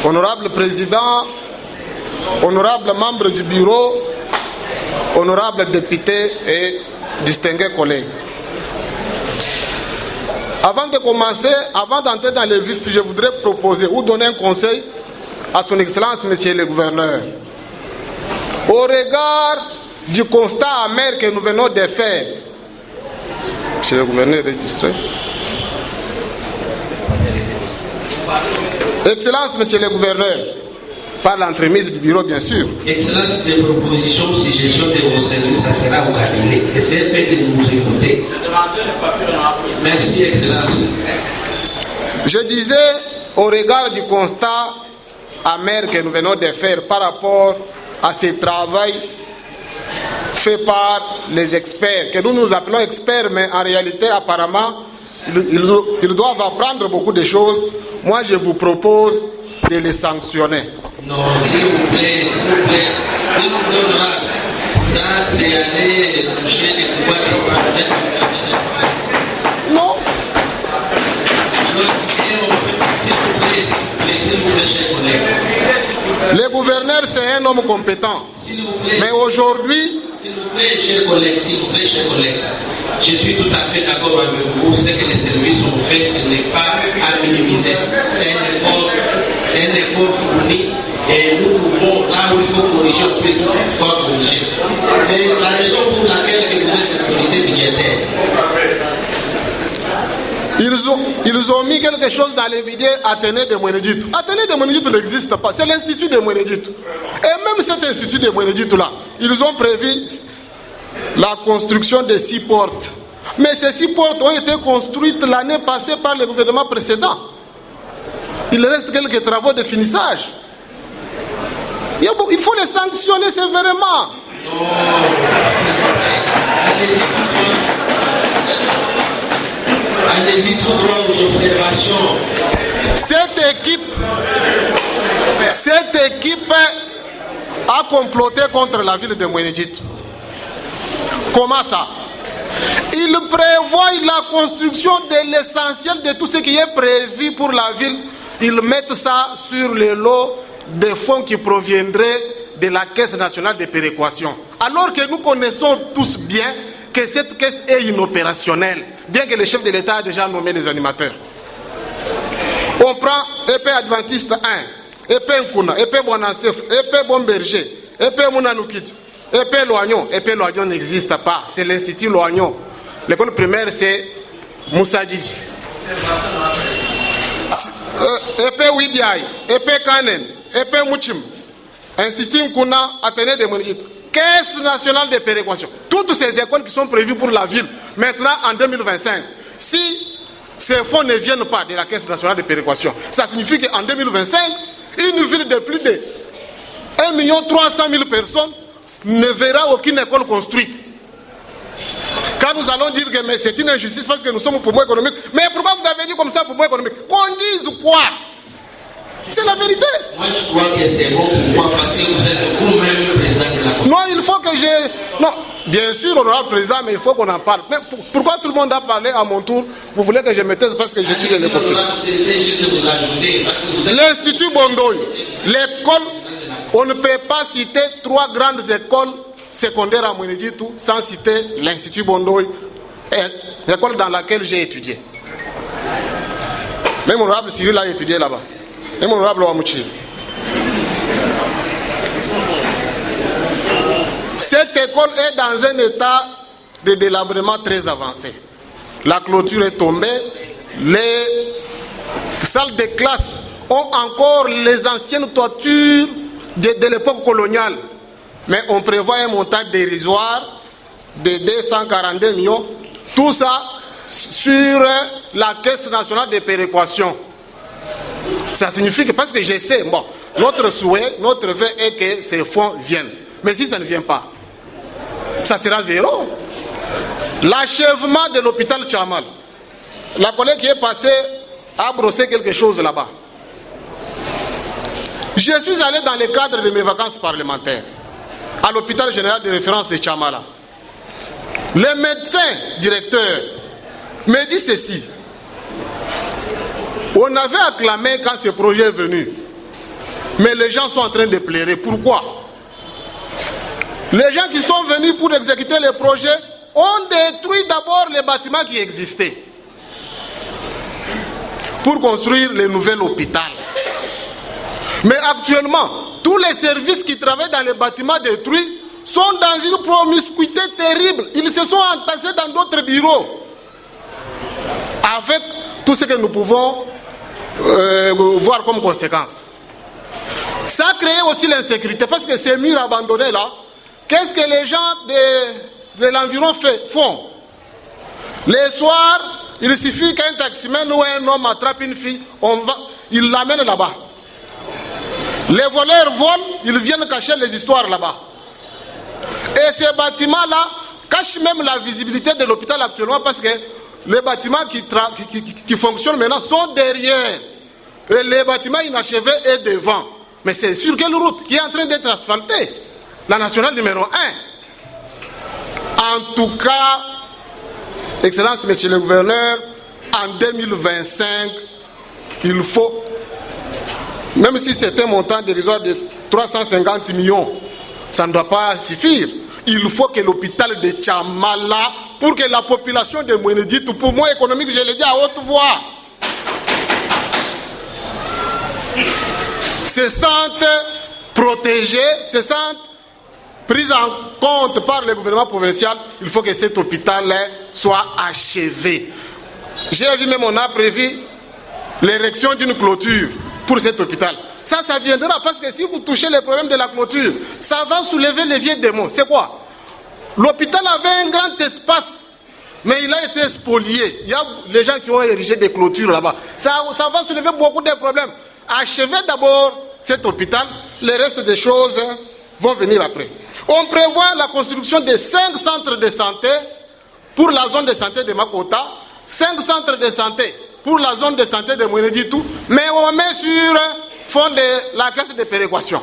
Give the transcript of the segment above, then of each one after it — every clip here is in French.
Honorable Président, honorables membres du bureau, honorables députés et distingués collègues. Avant de commencer, avant d'entrer dans le vif, je voudrais proposer ou donner un conseil à son Excellence, Monsieur le Gouverneur. Au regard du constat amer que nous venons de faire, Monsieur le Gouverneur registré. Excellence, Monsieur le Gouverneur, par l'entremise du bureau, bien sûr. Excellence, des propositions, suggestions de vos services, ça sera au cabinet. Essayez de nous écouter. Merci, Excellence. Je disais, au regard du constat amer que nous venons de faire par rapport à ce travail fait par les experts, que nous appelons experts, mais en réalité, apparemment, ils doivent apprendre beaucoup de choses. Moi, je vous propose de les sanctionner. Non, s'il vous plaît, ça, c'est aller toucher les pouvoirs extraordinaires. Non. S'il vous plaît, chers collègues. Le gouverneur, c'est un homme compétent. S'il vous plaît. Mais aujourd'hui... S'il vous plaît, chers collègues, je suis tout à fait d'accord avec vous. Ce que les services ont fait, ce n'est pas à minimiser. C'est un effort fourni. Et nous pouvons, là où il faut corriger, on peut pouvoir corriger. C'est la raison pour laquelle vous êtes autorité budgétaire. Ils ont mis quelque chose dans les vidéos Athénée de Mweneditu. Athénée de Mweneditu n'existe pas. C'est l'institut de Mweneditu. Et même cet institut de Mweneditu là, ils ont prévu la construction de 6 portes. Mais ces 6 portes ont été construites l'année passée par le gouvernement précédent. Il reste quelques travaux de finissage. Il faut les sanctionner sévèrement. Non. Allez-y tout droit aux observations. Cette équipe a comploté contre la ville de Mweneditu. Comment ça? Il prévoit la construction de l'essentiel de tout ce qui est prévu pour la ville. Ils mettent ça sur le lot des fonds qui proviendraient de la Caisse nationale de péréquation. Alors que nous connaissons tous bien que cette caisse est inopérationnelle, bien que le chef de l'État a déjà nommé les animateurs. On prend EP Adventiste 1, EP Nkuna, EP Bonansef, EP Bomberger, EP Mounanoukit, EP Loignon. EP Loignon n'existe pas, c'est l'Institut Loignon. L'école primaire, c'est Moussa Djidji. EP Widiaï, EP Kanen, EP Mouchim, Institut Nkuna, Athénée de Mweneditu, Caisse nationale de péréquation. Toutes ces écoles qui sont prévues pour la ville, maintenant en 2025, si ces fonds ne viennent pas de la Caisse nationale de péréquation, ça signifie qu'en 2025, une ville de plus de 1 300 000 personnes ne verra aucune école construite. Quand nous allons dire que c'est une injustice parce que nous sommes au poumon économique, mais pourquoi vous avez dit comme ça poumon économique? Qu'on dise quoi? C'est la vérité. Moi, je crois que c'est bon pour moi parce que vous êtes vous-même président de la Cour. Non, il faut que je... Non, bien sûr, honorable président, mais il faut qu'on en parle. Mais pourquoi tout le monde a parlé à mon tour? Vous voulez que je me taise parce que je suis de l'école. L'Institut Bondoy, l'école, on ne peut pas citer 3 grandes écoles secondaires à Mweneditu sans citer l'Institut Bondoy, l'école dans laquelle j'ai étudié. Même honorable Cyril a étudié là-bas. Même honorable Wamouchi. Cette école est dans un état de délabrement très avancé. La clôture est tombée. Les salles de classe ont encore les anciennes toitures de l'époque coloniale. Mais on prévoit un montant dérisoire de 242 millions. Tout ça sur la Caisse nationale de péréquation. Ça signifie que, parce que je sais, bon, notre souhait, notre vœu est que ces fonds viennent. Mais si ça ne vient pas, ça sera zéro. L'achèvement de l'hôpital Tchamal, la collègue qui est passée a brossé quelque chose là-bas. Je suis allé dans le cadre de mes vacances parlementaires à l'hôpital général de référence de Tchamala. Le médecin directeur me dit ceci. On avait acclamé quand ce projet est venu. Mais les gens sont en train de pleurer. Pourquoi? Les gens qui sont venus pour exécuter les projets ont détruit d'abord les bâtiments qui existaient pour construire les nouveaux hôpitaux. Mais actuellement, tous les services qui travaillent dans les bâtiments détruits sont dans une promiscuité terrible. Ils se sont entassés dans d'autres bureaux. Avec tout ce que nous pouvons voir comme conséquence. Ça a créé aussi l'insécurité parce que ces murs abandonnés là, qu'est-ce que les gens de l'environ font? Les soirs, il suffit qu'un taximène ou un homme attrape une fille, il l'amène là-bas. Les voleurs volent, ils viennent cacher les histoires là-bas. Et ces bâtiments-là cachent même la visibilité de l'hôpital actuellement parce que les bâtiments qui fonctionnent maintenant sont derrière. Et les bâtiments inachevés est devant. Mais c'est sur quelle route qui est en train d'être asphaltée? La nationale numéro 1. En tout cas, Excellence, Monsieur le Gouverneur, en 2025, il faut, même si c'est un montant dérisoire de 350 millions, ça ne doit pas suffire. Il faut que l'hôpital de Tchamala, pour que la population de Mwenedit, pour moi économique, je le dis à haute voix, se sentent protégés, se sentent pris en compte par le gouvernement provincial. Il faut que cet hôpital soit achevé. J'ai vu même on a prévu l'érection d'une clôture pour cet hôpital. Ça viendra parce que si vous touchez les problèmes de la clôture, ça va soulever les vieux démons. C'est quoi? L'hôpital avait un grand espace, mais il a été spolié. Il y a les gens qui ont érigé des clôtures là-bas. Ça va soulever beaucoup de problèmes. Achevez d'abord cet hôpital, le reste des choses vont venir après. On prévoit la construction de 5 centres de santé pour la zone de santé de Makota, 5 centres de santé pour la zone de santé de Mweneditou, mais on met sur fond de la caisse de péréquation.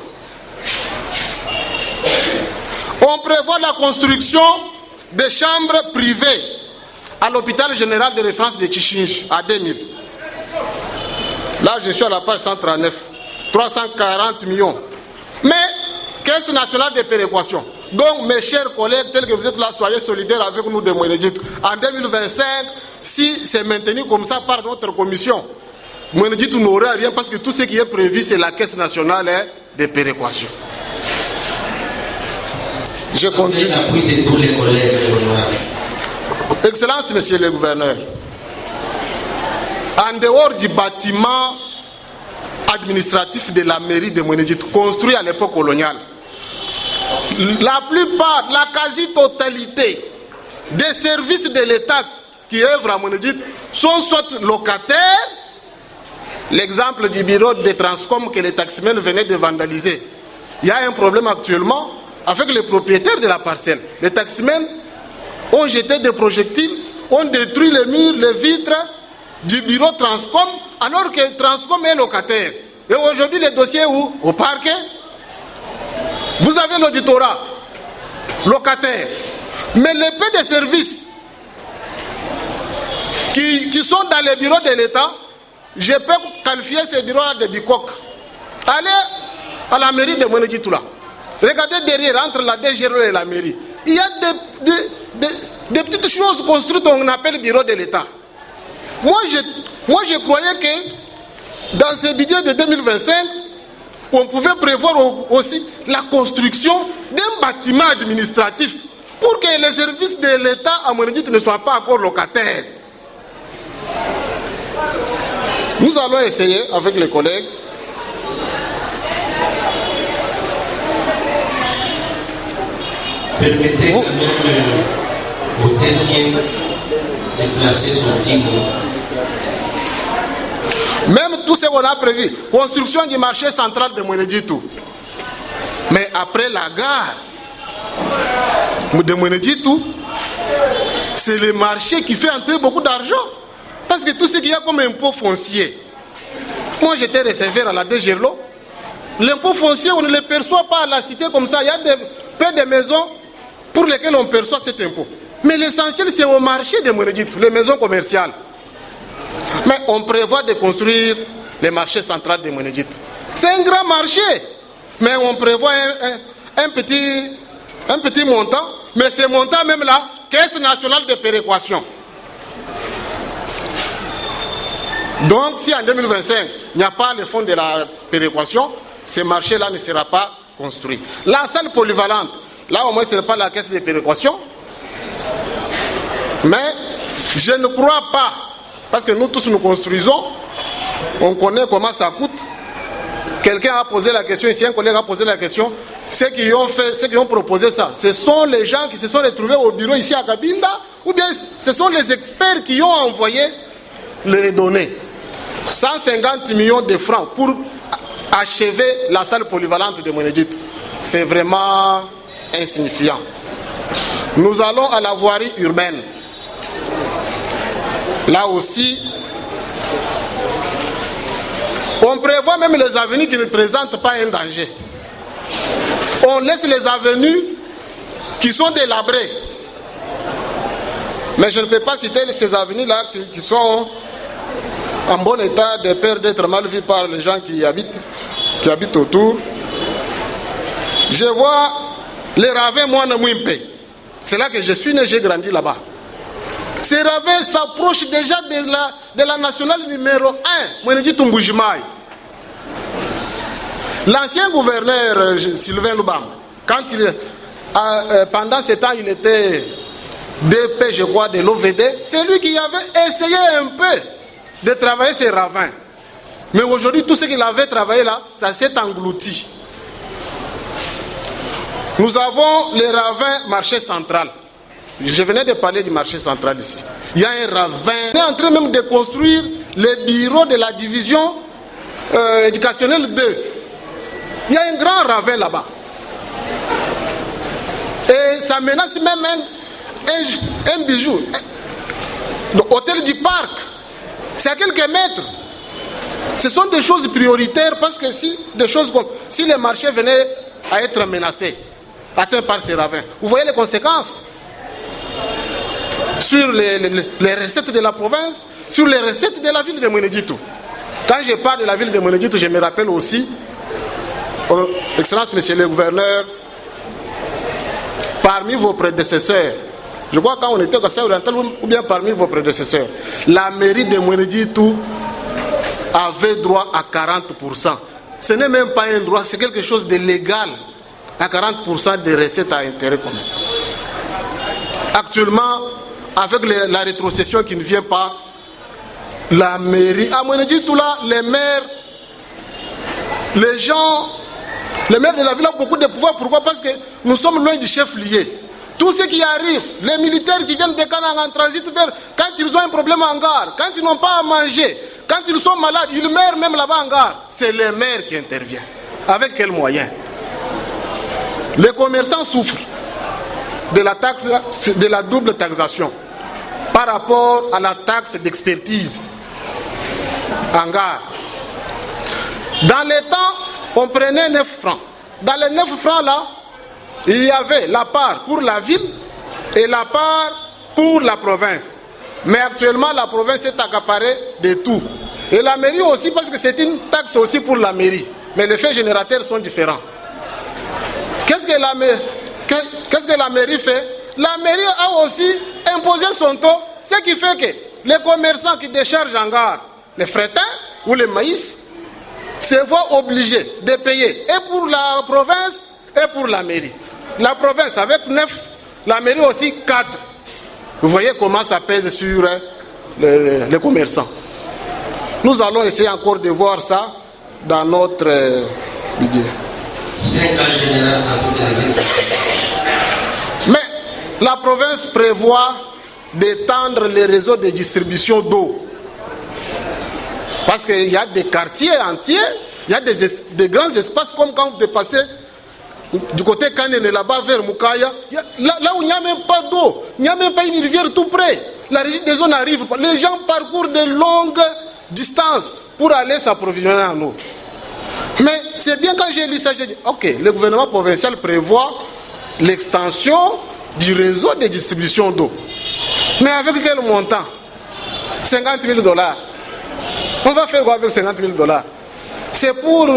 On prévoit la construction de chambres privées à l'hôpital général de référence de Chichinge à 2000. Là, je suis à la page 139. 340 millions. Mais, Caisse nationale de péréquation. Donc, mes chers collègues, tels que vous êtes là, soyez solidaires avec nous de Mwenedit. En 2025, si c'est maintenu comme ça par notre commission, Mwenedit n'aura rien parce que tout ce qui est prévu, c'est la Caisse nationale de péréquation. Je continue. Excellence, Monsieur le Gouverneur. En dehors du bâtiment administratif de la mairie de Mwenedit, construit à l'époque coloniale, la plupart, la quasi-totalité des services de l'État qui œuvrent à Mwenedit sont soit locataires, l'exemple du bureau de Transcom que les taximens venaient de vandaliser. Il y a un problème actuellement avec les propriétaires de la parcelle. Les taximens ont jeté des projectiles, ont détruit les murs, les vitres du bureau Transcom, alors que Transcom est locataire. Et aujourd'hui, les dossiers où? Au parquet. Vous avez l'auditorat, locataire. Mais les peu de services qui sont dans les bureaux de l'État, je peux qualifier ces bureaux-là de bicoques. Allez à la mairie de Mweneditoula. Regardez derrière, entre la DGRE et la mairie. Il y a des petites choses construites qu'on appelle bureau de l'État. Moi, je croyais que dans ce budget de 2025, on pouvait prévoir aussi la construction d'un bâtiment administratif pour que les services de l'État à Mwenedit ne soient pas encore locataires. Nous allons essayer avec les collègues permettez quand même au dernier de placer son petit mot. Même tout ce qu'on a prévu, construction du marché central de Mweneditou. Mais après la gare de Mweneditou, c'est le marché qui fait entrer beaucoup d'argent. Parce que tout ce qu'il y a comme impôt foncier, moi j'étais receveur à la DGRLO, l'impôt foncier on ne le perçoit pas à la cité comme ça. Il y a peu de maisons pour lesquelles on perçoit cet impôt. Mais l'essentiel c'est au marché de Mweneditou, les maisons commerciales. Mais on prévoit de construire le marché central de Mwenedit. C'est un grand marché. Mais on prévoit un petit montant. Mais ce montant même là, Caisse nationale de péréquation. Donc si en 2025, il n'y a pas le fonds de la péréquation, ce marché-là ne sera pas construit. La salle polyvalente, là au moins ce n'est pas la caisse de péréquation. Mais je ne crois pas, parce que nous tous nous construisons, on connaît comment ça coûte. Quelqu'un a posé la question ici, un collègue a posé la question. Ceux qui ont proposé ça, ce sont les gens qui se sont retrouvés au bureau ici à Cabinda, ou bien ce sont les experts qui ont envoyé les données. 150 millions de francs pour achever la salle polyvalente de Mwenedjit. C'est vraiment insignifiant. Nous allons à la voirie urbaine. Là aussi, on prévoit même les avenues qui ne présentent pas un danger. On laisse les avenues qui sont délabrées. Mais je ne peux pas citer ces avenues-là qui sont en bon état de peur d'être mal vues par les gens qui habitent autour. Je vois les ravins Moine Mouimpe. C'est là que je suis né, j'ai grandi là-bas. Ces ravins s'approchent déjà de la nationale numéro 1, Mwenedjit Mbujimaï. L'ancien gouverneur Sylvain Loubam, pendant ce temps, il était DP, je crois, de l'OVD, c'est lui qui avait essayé un peu de travailler ces ravins. Mais aujourd'hui, tout ce qu'il avait travaillé là, ça s'est englouti. Nous avons les ravins marché central. Je venais de parler du marché central ici. Il y a un ravin. On est en train même de construire les bureaux de la division éducationnelle 2. Il y a un grand ravin là-bas. Et ça menace même un bijou. L'hôtel du parc, c'est à quelques mètres. Ce sont des choses prioritaires parce que si les marchés venaient à être menacés, atteints par ces ravins, vous voyez les conséquences sur les recettes de la province, sur les recettes de la ville de Mwenedjit. Quand je parle de la ville de Mwenedjit, je me rappelle aussi, Excellence, Monsieur le Gouverneur, parmi vos prédécesseurs, je crois quand on était au Kassai oriental, ou bien parmi vos prédécesseurs, la mairie de Mwenedjit avait droit à 40%. Ce n'est même pas un droit, c'est quelque chose de légal, à 40% des recettes à intérêt commun. Actuellement, avec la rétrocession qui ne vient pas, la mairie, à Mwenedjit, les maires, les maires de la ville ont beaucoup de pouvoir. Pourquoi? Parce que nous sommes loin du chef lié. Tout ce qui arrive, les militaires qui viennent de Kanang en transit vers, quand ils ont un problème en gare, quand ils n'ont pas à manger, quand ils sont malades, ils meurent même là-bas en gare. C'est les maires qui interviennent. Avec quels moyens? Les commerçants souffrent de la taxe, de la double taxation par rapport à la taxe d'expertise en gare. Dans les temps, on prenait 9 francs. Dans les 9 francs là, il y avait la part pour la ville et la part pour la province. Mais actuellement, la province est accaparée de tout. Et la mairie aussi, parce que c'est une taxe aussi pour la mairie. Mais les faits générateurs sont différents. Qu'est-ce que la mairie fait? La mairie a aussi imposé son taux, ce qui fait que les commerçants qui déchargent en gare les frétins ou les maïs se voient obligés de payer et pour la province et pour la mairie. La province avec 9, la mairie aussi 4. Vous voyez comment ça pèse sur les commerçants. Nous allons essayer encore de voir ça dans notre budget. C'est un cas général dans toutes les écoles. Mais la province prévoit d'étendre les réseaux de distribution d'eau. Parce qu'il y a des quartiers entiers, il y a des grands espaces comme quand vous dépassez du côté Kanene là-bas vers Moukaya, là où il n'y a même pas d'eau, il n'y a même pas une rivière tout près. La régie des eaux n'arrive pas. Les gens parcourent de longues distances pour aller s'approvisionner en eau. Mais c'est bien quand j'ai lu ça, j'ai dit, ok, le gouvernement provincial prévoit l'extension du réseau de distribution d'eau. Mais avec quel montant? 50 000 $. On va faire quoi avec 50 000 $? C'est pour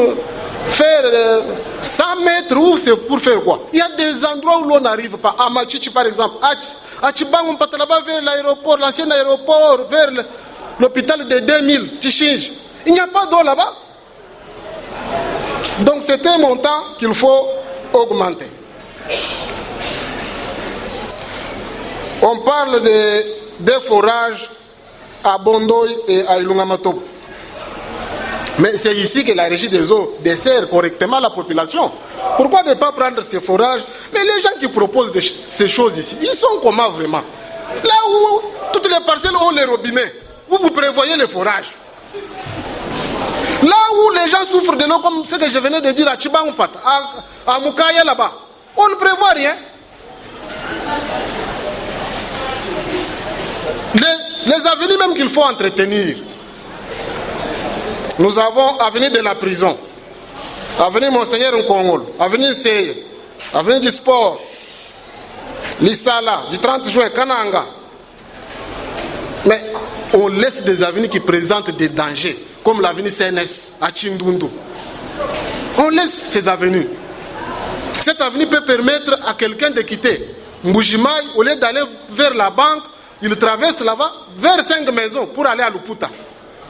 faire 100 mètres, ou c'est pour faire quoi? Il y a des endroits où l'on n'arrive pas. À Machichi, par exemple, à Chibang, là-bas vers l'aéroport, l'ancien aéroport, vers l'hôpital de 2000, Tichinge. Il n'y a pas d'eau là-bas. Donc c'est un montant qu'il faut augmenter. On parle des forages à Bondoy et à Ilungamatopo. Mais c'est ici que la régie des eaux dessert correctement la population. Pourquoi ne pas prendre ces forages? Mais les gens qui proposent ces choses ici, ils sont comment vraiment? Là où toutes les parcelles ont les robinets, où vous prévoyez les forages. Là où les gens souffrent de l'eau, comme ce que je venais de dire à Chibangoupat, à Moukaya là-bas, on ne prévoit rien. Les avenues même qu'il faut entretenir. Nous avons avenue de la prison, avenue Monseigneur Nkongol, avenue Seye, avenue du sport, l'Issala, du 30 juin, Kananga. Mais on laisse des avenues qui présentent des dangers, comme l'avenue CNS à Chindundu. On laisse ces avenues. Cette avenue peut permettre à quelqu'un de quitter Mbujimaï, au lieu d'aller vers la banque, il traverse là-bas, vers 5 maisons pour aller à Luputa.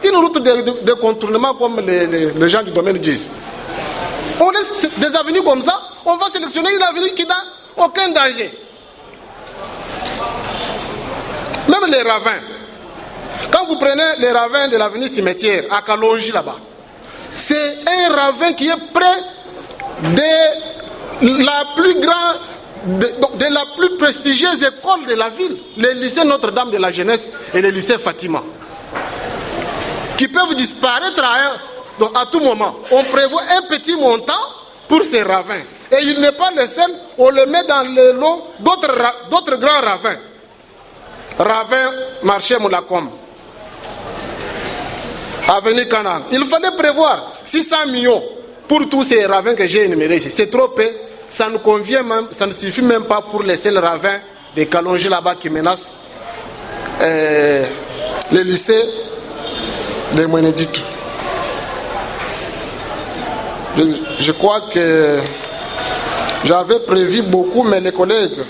Une route de contournement comme les gens du domaine disent. On laisse des avenues comme ça, on va sélectionner une avenue qui n'a aucun danger. Même les ravins. Quand vous prenez les ravins de l'avenue Cimetière, à Kalonji là-bas, c'est un ravin qui est près de la plus grande, de la plus prestigieuse école de la ville, le lycée Notre-Dame de la Jeunesse et le lycée Fatima, qui peuvent disparaître à tout moment. On prévoit un petit montant pour ces ravins. Et il n'est pas le seul, on le met dans le lot d'autres grands ravins. Ravin, marché Moulakom, avenue Canaan. Il fallait prévoir 600 millions pour tous ces ravins que j'ai énumérés ici. C'est trop peu, ça ne convient même, ça ne suffit même pas pour les seuls ravins des Kalonji là-bas qui menacent les lycées de Mweneditu. Je crois que j'avais prévu beaucoup, mais les collègues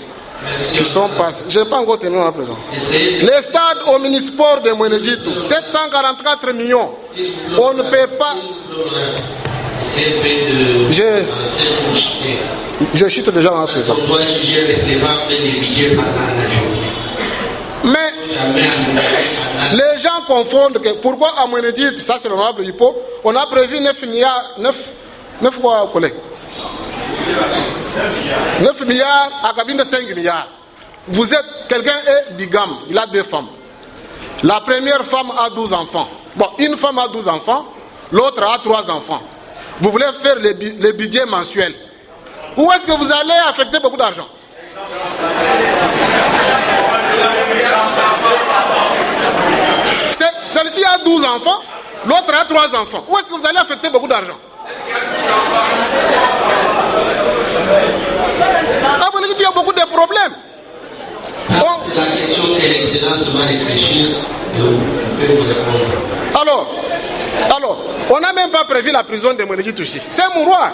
qui sont passés, je n'ai pas encore terminé à présent. Les stades au Minisport de Mweneditu, 744 millions. On ne peut pas. Je chute déjà à présent. Mais les gens confondent que pourquoi à Mweneditu, ça c'est l'honorable Hippo, on a prévu 9 milliards, 9 quoi, collègues? 9 milliards à cabine de 5 milliards. Vous êtes, quelqu'un est bigame, il a 2 femmes. La première femme a 12 enfants. Bon, une femme a 12 enfants, l'autre a 3 enfants. Vous voulez faire les budgets mensuels. Où est-ce que vous allez affecter beaucoup d'argent? Celle-ci a 12 enfants, l'autre a 3 enfants. Où est-ce que vous allez affecter beaucoup d'argent? Ah, vous dites qu'il y a beaucoup de problèmes. C'est la question que l'excellence va réfléchir et on peut vous répondre. Alors, on n'a même pas prévu la prison de Mweneditu ici. C'est Mouroir.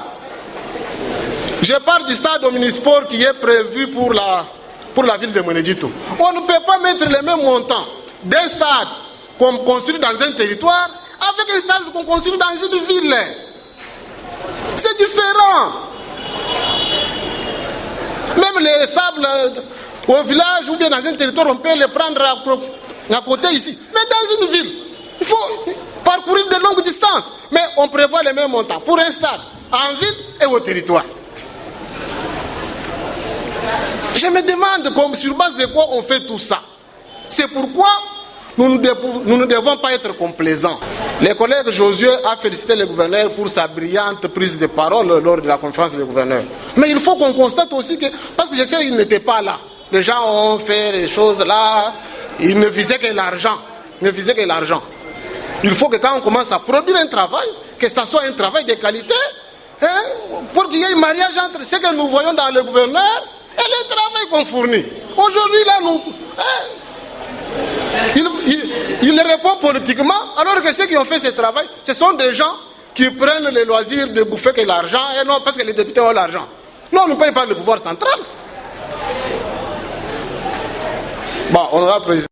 Je parle du stade omnisport qui est prévu pour la ville de Mweneditu. On ne peut pas mettre les mêmes montants d'un stade qu'on construit dans un territoire avec un stade qu'on construit dans une ville. C'est différent. Même les sables au village ou bien dans un territoire, on peut les prendre à côté ici. Mais dans une ville, il faut parcourir de longues distances. Mais on prévoit les mêmes montants pour un stade, en ville et au territoire. Je me demande sur base de quoi on fait tout ça. C'est pourquoi nous ne devons pas être complaisants. Le collègue Josué a félicité le gouverneur pour sa brillante prise de parole lors de la conférence des gouverneurs. Mais il faut qu'on constate aussi que, parce que je sais qu'il n'était pas là, les gens ont fait les choses là, ils ne visaient que l'argent. Il faut que quand on commence à produire un travail, que ça soit un travail de qualité, pour qu'il y ait un mariage entre ce que nous voyons dans le gouverneur et le travail qu'on fournit. Aujourd'hui, là, il répond politiquement, alors que ceux qui ont fait ce travail, ce sont des gens qui prennent le loisir de bouffer que l'argent, et non parce que les députés ont l'argent. Non, on ne paye pas le pouvoir central. Bon, honorable président.